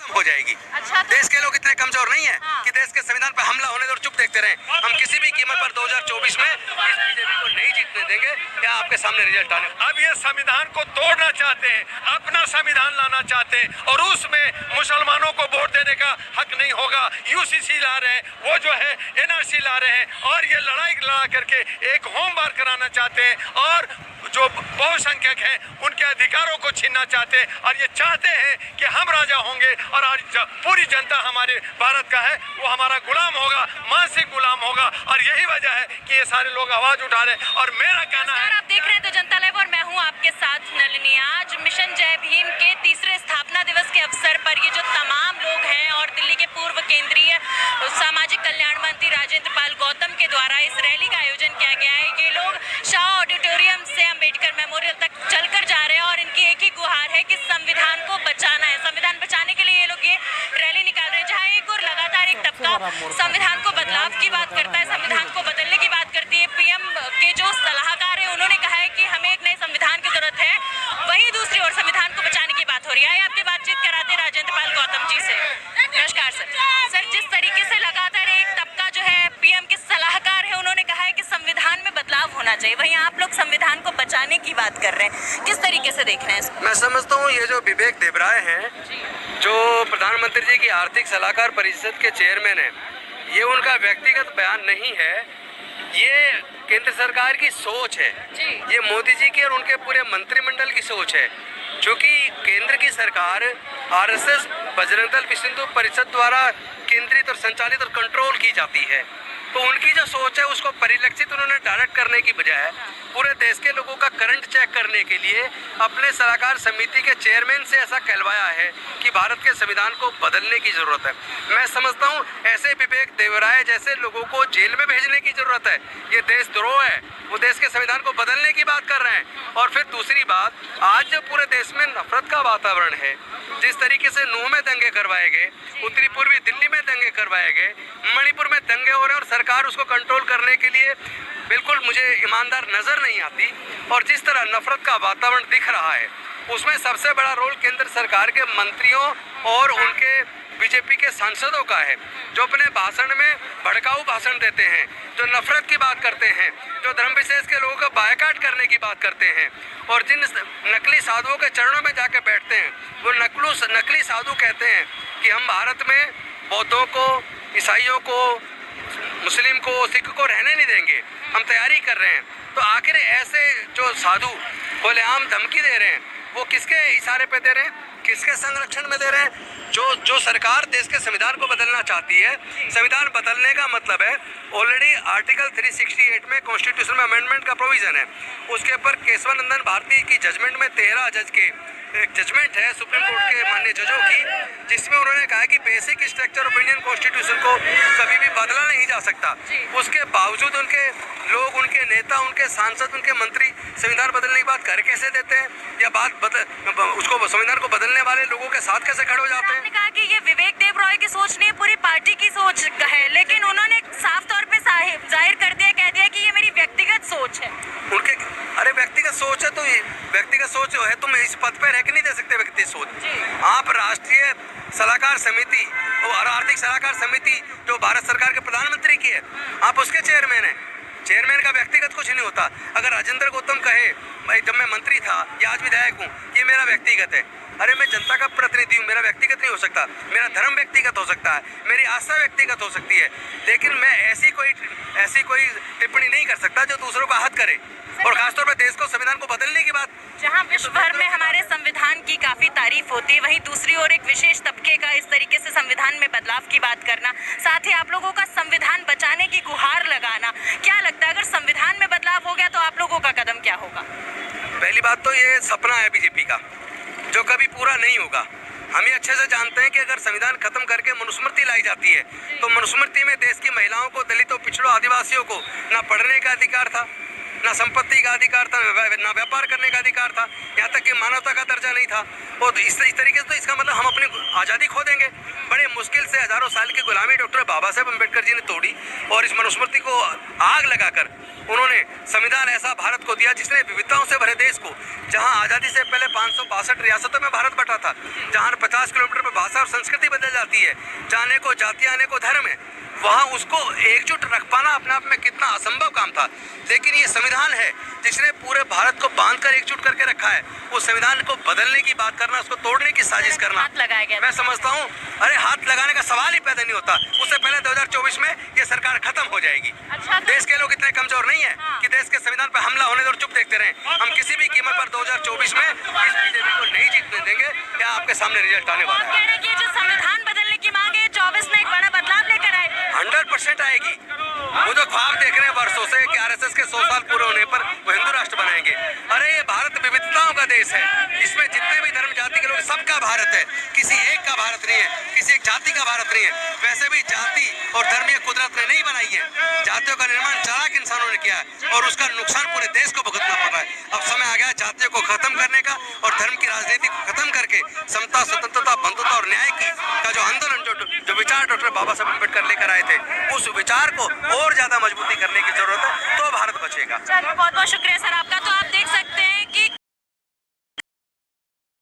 हो जाएगी। अच्छा, तो देश के लोग इतने कमजोर नहीं है हाँ। कि देश के संविधान पर हमला होने और चुप देखते रहें। हम किसी भी कीमत पर 2024 में इस बीजेपी को नहीं जीतने देंगे। क्या आपके सामने रिजल्ट आने। अब ये संविधान को तोड़ना चाहते हैं, अपना संविधान लाना चाहते हैं और उसमें मुसलमानों को वोट देने का हक नहीं होगा। यूसीसी ला रहे हैं, वो जो है एनआरसी ला रहे हैं और ये लड़ाई लड़ा करके एक होमवार कराना चाहते हैं और जो बहुसंख्यक हैं उनके अधिकारों को छीनना चाहते हैं और ये चाहते हैं कि हम राजा होंगे और आज पूरी जनता हमारे भारत का है वो हमारा गुलाम होगा, मानसिक गुलाम होगा। और यही वजह है कि ये सारे लोग आवाज उठा रहे हैं। और मेरा कहना है, आप देख रहे हैं तो जनता लाइव और मैं हूं आपके साथ नलिनी। आज मिशन जय भीम के तीसरे स्थापना दिवस के अवसर पर ये जो तमाम लोग हैं और दिल्ली के पूर्व केंद्रीय सामाजिक कल्याण मंत्री राजेंद्र पाल गौतम के द्वारा इस रैली का आयोजन किया गया है। ये लोग शाह ऑडिटोरियम से अंबेडकर मेमोरियल तक चलकर जा रहे हैं और इनकी एक ही गुहार है कि संविधान को बचाना है। संविधान बचाने के लिए ये लोग ये रैली निकाल रहे हैं, जहाँ एक और लगातार एक तबका संविधान को बदलाव की बात करता है, संविधान को बदलने की बात करती है। पीएम के जो सलाहकार है उन्होंने कहा है कि हमें एक नए संविधान की जरूरत है, वहीं दूसरी ओर संविधान को बचाने की बात हो रही है। आपकी बातचीत कराते राजेंद्र पाल गौतम जी से। नमस्कार सर। जिस तरीके से लगातार एक तबका जो है पीएम के सलाहकार है उन्होंने कहा है कि संविधान में बदलाव होना चाहिए, वहीं आप लोग संविधान को बचाने की बात कर रहे हैं, किस तरीके से देखना है इसको? मैं समझता हूँ ये जो विवेक देबराय हैं, जो प्रधानमंत्री जी की आर्थिक सलाहकार परिषद के चेयरमैन है, ये उनका व्यक्तिगत बयान नहीं है, ये केंद्र सरकार की सोच है। ये मोदी जी की और उनके पूरे मंत्रिमंडल की सोच है। क्योंकि केंद्र की सरकार आरएसएस बजरंग दल विश्व हिंदू परिषद द्वारा केंद्रित और संचालित और कंट्रोल की जाती है, तो उनकी जो सोच है उसको परिलक्षित उन्होंने डायरेक्ट करने की बजाय पूरे देश के लोगों का करंट चेक करने के लिए अपने सलाहकार समिति के चेयरमैन से ऐसा कहलवाया है कि भारत के संविधान को बदलने की जरूरत है। मैं समझता हूँ ऐसे विवेक देवराय जैसे लोगों को जेल में भेजने की जरूरत है। ये देशद्रोह है, वो देश के संविधान को बदलने की बात कर रहे हैं। और फिर दूसरी बात, आज जो पूरे देश में नफरत का वातावरण है, जिस तरीके से नूह में दंगे करवाए गए, उत्तरी पूर्वी दिल्ली में दंगे करवाए गए, मणिपुर में दंगे हो रहे हैं और सरकार उसको कंट्रोल करने के लिए बिल्कुल मुझे ईमानदार नजर नहीं आती। और जिस तरह नफरत का वातावरण दिख रहा है उसमें सबसे बड़ा रोल केंद्र सरकार के मंत्रियों और उनके बीजेपी के सांसदों का है, जो अपने भाषण में भड़काऊ भाषण देते हैं, जो नफरत की बात करते हैं, जो धर्म विशेष के लोगों का बायकाट करने की बात करते हैं और जिन नकली साधुओं के चरणों में जाके बैठते हैं, वो नकली साधु कहते हैं कि हम भारत में बौद्धों को, ईसाइयों को, मुस्लिम को, सिख को रहने नहीं देंगे, हम तैयारी कर रहे हैं। तो आखिर ऐसे जो साधु खुलेआम धमकी दे रहे हैं वो किसके इशारे पे दे रहे हैं, किसके संरक्षण में दे रहे हैं? जो सरकार देश के संविधान को बदलना चाहती है, संविधान बदलने का मतलब है ऑलरेडी आर्टिकल 368 में कॉन्स्टिट्यूशन में अमेंडमेंट का प्रोविजन है। उसके ऊपर केशवानंदन भारती की जजमेंट में 13 जज के एक जजमेंट है सुप्रीम कोर्ट के माननीय जजों की, जिसमें उन्होंने कहा कि basic structure of Indian constitution को कभी भी बदला नहीं जा सकता। उसके बावजूद उनके लोग, उनके नेता, उनके सांसद, उनके मंत्री संविधान बदलने की बात कर कैसे देते हैं, या उसको संविधान को बदलने वाले लोगों के साथ कैसे खड़े हो जाते हैं? आपने कहा कि ये विवेक देबराय की सोच नहीं है, पूरी पार्टी की सोच है, लेकिन उन्होंने साफ तौर पे जाहिर कर दिया, कह दिया कि ये मेरी व्यक्तिगत सोच है। उनके अरे व्यक्तिगत सोच है तो व्यक्तिगत सोच है, तुम इस पद पे रह के नहीं दे सकते व्यक्तिगत सोच। आप राष्ट्रीय सलाहकार समिति और आर्थिक सलाहकार समिति जो भारत सरकार के प्रधानमंत्री की है, आप उसके चेयरमैन हैं। चेयरमैन का व्यक्तिगत कुछ नहीं होता। अगर राजेंद्र गौतम कहे भाई जब मैं मंत्री था या आज विधायक हूँ, ये मेरा व्यक्तिगत है, अरे मैं जनता का प्रतिनिधि हूँ, मेरा व्यक्तिगत नहीं हो सकता। मेरा धर्म व्यक्तिगत हो सकता है, मेरी आस्था व्यक्तिगत हो सकती है, लेकिन मैं ऐसी कोई टिप्पणी नहीं कर सकता जो दूसरों का आहत करे, और खासतौर पर देश को, संविधान को बदलने की बात। जहां विश्व भर में हमारे संविधान की काफी तारीफ होती है, वहीं दूसरी ओर एक विशेष तबके का इस तरीके से संविधान में बदलाव की बात करना, साथ ही आप लोगों का संविधान बचाने की गुहार लगाना, क्या लगता है अगर संविधान में बदलाव हो गया तो आप लोगों का कदम क्या होगा? पहली बात तो ये सपना है बीजेपी का, जो कभी पूरा नहीं होगा। हम ये अच्छे से जानते हैं कि अगर संविधान खत्म करके मनुस्मृति लाई जाती है तो मनुस्मृति में देश की महिलाओं को, दलितों, पिछड़ों, आदिवासियों को ना पढ़ने का अधिकार था, ना संपत्ति का अधिकार था, ना व्यापार करने का अधिकार था, यहाँ तक कि मानवता का दर्जा नहीं था। और इस तरीके से तो इसका मतलब हम अपनी आज़ादी खो देंगे। बड़े मुश्किल से हजारों साल की गुलामी डॉक्टर बाबा साहेब अम्बेडकर जी ने तोड़ी और इस मनुस्मृति को आग लगाकर उन्होंने संविधान ऐसा भारत को दिया जिसने विविधताओं से भरे देश को, जहां आज़ादी से पहले 562 रियासतों में भारत बटा था, जहां 50 किलोमीटर पर भाषा और संस्कृति बदल जाती है, जहां अनेकों जातियां अनेकों धर्म है, वहाँ उसको एकजुट रख पाना अपने आप में कितना असंभव काम था। लेकिन ये संविधान है जिसने पूरे भारत को बांधकर एकजुट करके रखा है। उस संविधान को बदलने की बात करना, उसको तोड़ने की साजिश करना, हाथ लगाया गया। मैं समझता हूँ अरे हाथ लगाने का सवाल ही पैदा नहीं होता। उससे पहले 2024 में ये सरकार खत्म हो जाएगी। अच्छा, देश के लोग इतने कमजोर नहीं है हाँ। कि देश के संविधान पर हमला होने और चुप देखते रहे। हम किसी भी कीमत पर 2024 में इस बीजेपी को नहीं जीतने देंगे। क्या आपके सामने रिजल्ट आने वाला है। कह रहे हैं कि जो संविधान बदलने की मांग है 24 में एक बड़ा बदलाव लेकर आए। 100% आएगी। वो जो ख्वाब देख रहे हैं वर्षों से कि आरएसएस के 100 साल पूरे होने पर वो हिंदू राष्ट्र बनाएंगे, अरे ये भारत विविधताओं का देश है। इसमें जितने भी धर्म जाति के लोग, सबका भारत है, किसी एक का भारत नहीं है, किसी एक जाति का भारत नहीं है। वैसे भी जाति और धर्म ये कुदरत ने नहीं बनाई है, जातियों का निर्माण चालाक इंसानों ने किया है और उसका नुकसान पूरे देश को भुगतना पड़ रहा है। अब समय आ गया जातियों को खत्म करने का और धर्म की राजनीति को खत्म करके समता, स्वतंत्रता, बंधुता और न्याय की का जो आंदोलन, जो विचार डॉक्टर बाबा साहब अम्बेडकर लेकर आए थे, उस विचार को और ज्यादा मजबूती करने की जरूरत है, तो भारत बचेगा। चलिए, बहुत बहुत शुक्रिया सर आपका।